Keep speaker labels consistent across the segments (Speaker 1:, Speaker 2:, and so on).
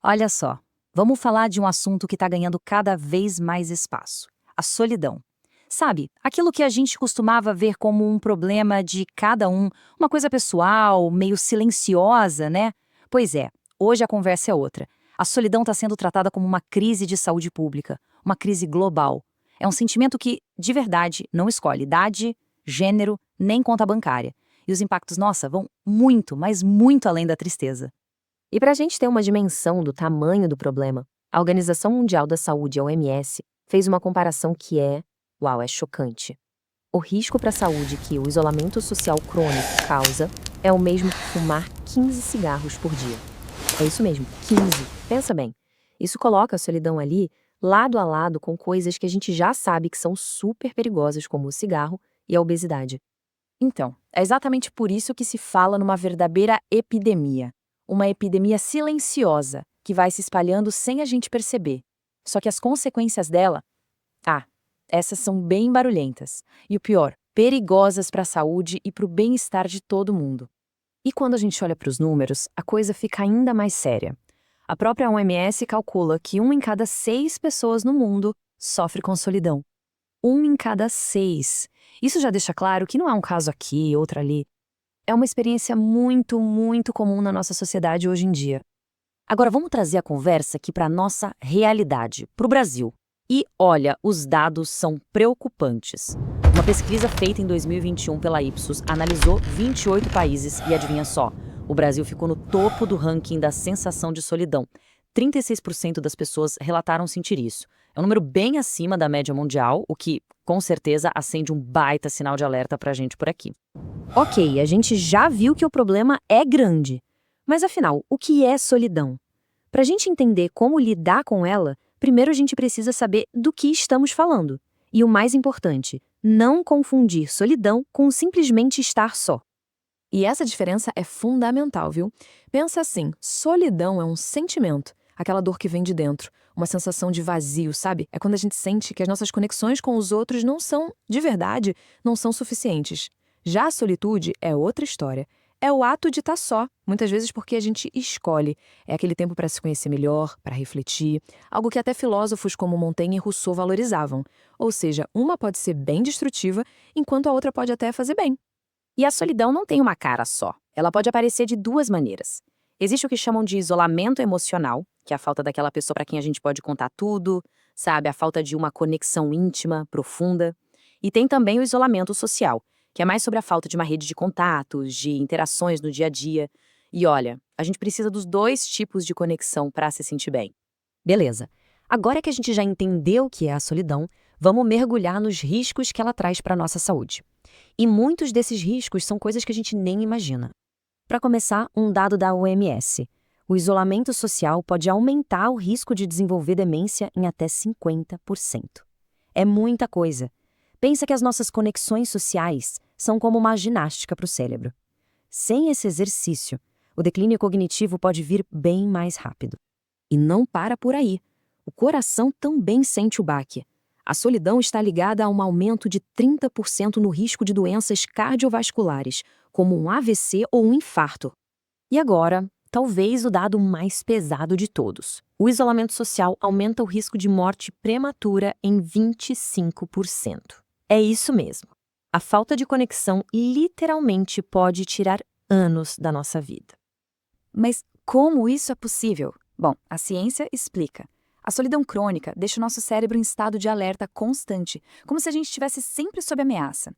Speaker 1: Olha só, vamos falar de um assunto que está ganhando cada vez mais espaço: a solidão. Sabe, aquilo que a gente costumava ver como um problema de cada um, uma coisa pessoal, meio silenciosa, né? Pois é, hoje a conversa é outra. A solidão está sendo tratada como uma crise de saúde pública, uma crise global. É um sentimento que, de verdade, não escolhe idade, gênero, nem conta bancária. E os impactos, nossa, vão muito, mas muito além da tristeza.
Speaker 2: E para a gente ter uma dimensão do tamanho do problema, a Organização Mundial da Saúde, a OMS, fez uma comparação que é chocante. O risco para a saúde que o isolamento social crônico causa é o mesmo que fumar 15 cigarros por dia. É isso mesmo, 15. Pensa bem. Isso coloca a solidão ali lado a lado com coisas que a gente já sabe que são super perigosas, como o cigarro e a obesidade.
Speaker 1: Então, é exatamente por isso que se fala numa verdadeira epidemia. Uma epidemia silenciosa, que vai se espalhando sem a gente perceber. Só que as consequências dela, ah, essas são bem barulhentas. E o pior, perigosas para a saúde e para o bem-estar de todo mundo. E quando a gente olha para os números, a coisa fica ainda mais séria. A própria OMS calcula que 1 em cada 6 pessoas no mundo sofre com solidão. 1 em cada 6. Isso já deixa claro que não é um caso aqui, outro ali. É uma experiência muito, muito comum na nossa sociedade hoje em dia. Agora vamos trazer a conversa aqui para a nossa realidade, para o Brasil. E olha, os dados são preocupantes. Uma pesquisa feita em 2021 pela Ipsos analisou 28 países e adivinha só, o Brasil ficou no topo do ranking da sensação de solidão. 36% das pessoas relataram sentir isso. É um número bem acima da média mundial, o que, com certeza, acende um baita sinal de alerta para a gente por aqui.
Speaker 2: Ok, a gente já viu que o problema é grande. Mas afinal, o que é solidão? Para a gente entender como lidar com ela, primeiro a gente precisa saber do que estamos falando. E o mais importante, não confundir solidão com simplesmente estar só.
Speaker 3: E essa diferença é fundamental, viu? Pensa assim, solidão é um sentimento, aquela dor que vem de dentro, uma sensação de vazio, sabe? É quando a gente sente que as nossas conexões com os outros não são, de verdade, não são suficientes. Já a solitude é outra história. É o ato de estar só, muitas vezes porque a gente escolhe. É aquele tempo para se conhecer melhor, para refletir, algo que até filósofos como Montaigne e Rousseau valorizavam. Ou seja, uma pode ser bem destrutiva, enquanto a outra pode até fazer bem.
Speaker 1: E a solidão não tem uma cara só. Ela pode aparecer de duas maneiras. Existe o que chamam de isolamento emocional, que é a falta daquela pessoa para quem a gente pode contar tudo, sabe? A falta de uma conexão íntima, profunda. E tem também o isolamento social, que é mais sobre a falta de uma rede de contatos, de interações no dia a dia. E olha, a gente precisa dos dois tipos de conexão para se sentir bem.
Speaker 2: Beleza. Agora que a gente já entendeu o que é a solidão, vamos mergulhar nos riscos que ela traz para a nossa saúde. E muitos desses riscos são coisas que a gente nem imagina. Para começar, um dado da OMS. O isolamento social pode aumentar o risco de desenvolver demência em até 50%. É muita coisa. Pensa que as nossas conexões sociais são como uma ginástica para o cérebro. Sem esse exercício, o declínio cognitivo pode vir bem mais rápido. E não para por aí. O coração também sente o baque. A solidão está ligada a um aumento de 30% no risco de doenças cardiovasculares, como um AVC ou um infarto. E agora, talvez o dado mais pesado de todos. O isolamento social aumenta o risco de morte prematura em 25%. É isso mesmo. A falta de conexão literalmente pode tirar anos da nossa vida.
Speaker 4: Mas como isso é possível? Bom, a ciência explica. A solidão crônica deixa o nosso cérebro em estado de alerta constante, como se a gente estivesse sempre sob ameaça.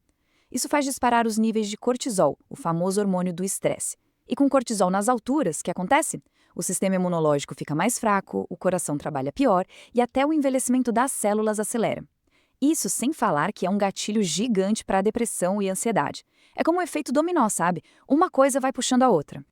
Speaker 4: Isso faz disparar os níveis de cortisol, o famoso hormônio do estresse. E com cortisol nas alturas, o que acontece? O sistema imunológico fica mais fraco, o coração trabalha pior e até o envelhecimento das células acelera. Isso sem falar que é um gatilho gigante para a depressão e ansiedade. É como um efeito dominó, sabe? Uma coisa vai puxando a outra.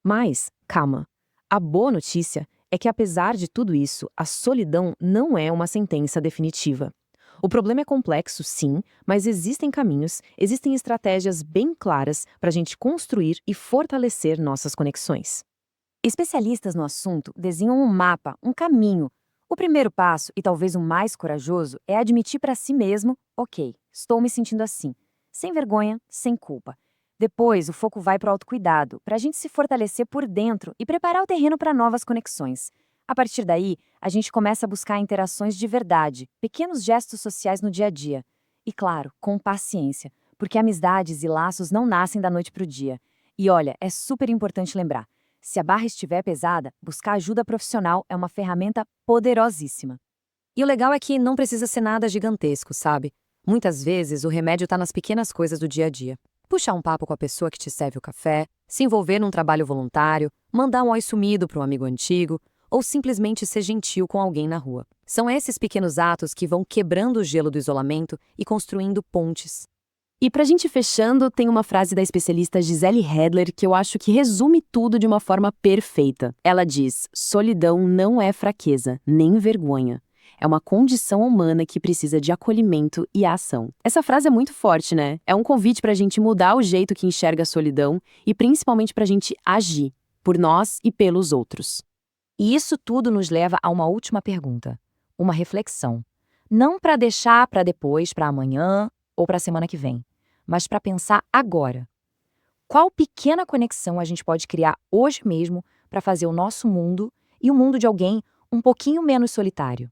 Speaker 2: Mas, calma. A boa notícia é que, apesar de tudo isso, a solidão não é uma sentença definitiva. O problema é complexo, sim, mas existem caminhos, existem estratégias bem claras para a gente construir e fortalecer nossas conexões.
Speaker 1: Especialistas no assunto desenham um mapa, um caminho. O primeiro passo, e talvez o mais corajoso, é admitir para si mesmo: ok, estou me sentindo assim, sem vergonha, sem culpa. Depois, o foco vai para o autocuidado, para a gente se fortalecer por dentro e preparar o terreno para novas conexões. A partir daí, a gente começa a buscar interações de verdade, pequenos gestos sociais no dia a dia. E claro, com paciência, porque amizades e laços não nascem da noite para o dia. E olha, é super importante lembrar, se a barra estiver pesada, buscar ajuda profissional é uma ferramenta poderosíssima.
Speaker 2: E o legal é que não precisa ser nada gigantesco, sabe? Muitas vezes o remédio está nas pequenas coisas do dia a dia. Puxar um papo com a pessoa que te serve o café, se envolver num trabalho voluntário, mandar um oi sumido para um amigo antigo, ou simplesmente ser gentil com alguém na rua. São esses pequenos atos que vão quebrando o gelo do isolamento e construindo pontes.
Speaker 1: E pra gente fechando, tem uma frase da especialista Gisele Hedler que eu acho que resume tudo de uma forma perfeita. Ela diz: solidão não é fraqueza, nem vergonha. É uma condição humana que precisa de acolhimento e ação. Essa frase é muito forte, né? É um convite pra gente mudar o jeito que enxerga a solidão e principalmente pra gente agir, por nós e pelos outros.
Speaker 2: E isso tudo nos leva a uma última pergunta, uma reflexão. Não para deixar para depois, para amanhã ou para a semana que vem, mas para pensar agora. Qual pequena conexão a gente pode criar hoje mesmo para fazer o nosso mundo e o mundo de alguém um pouquinho menos solitário?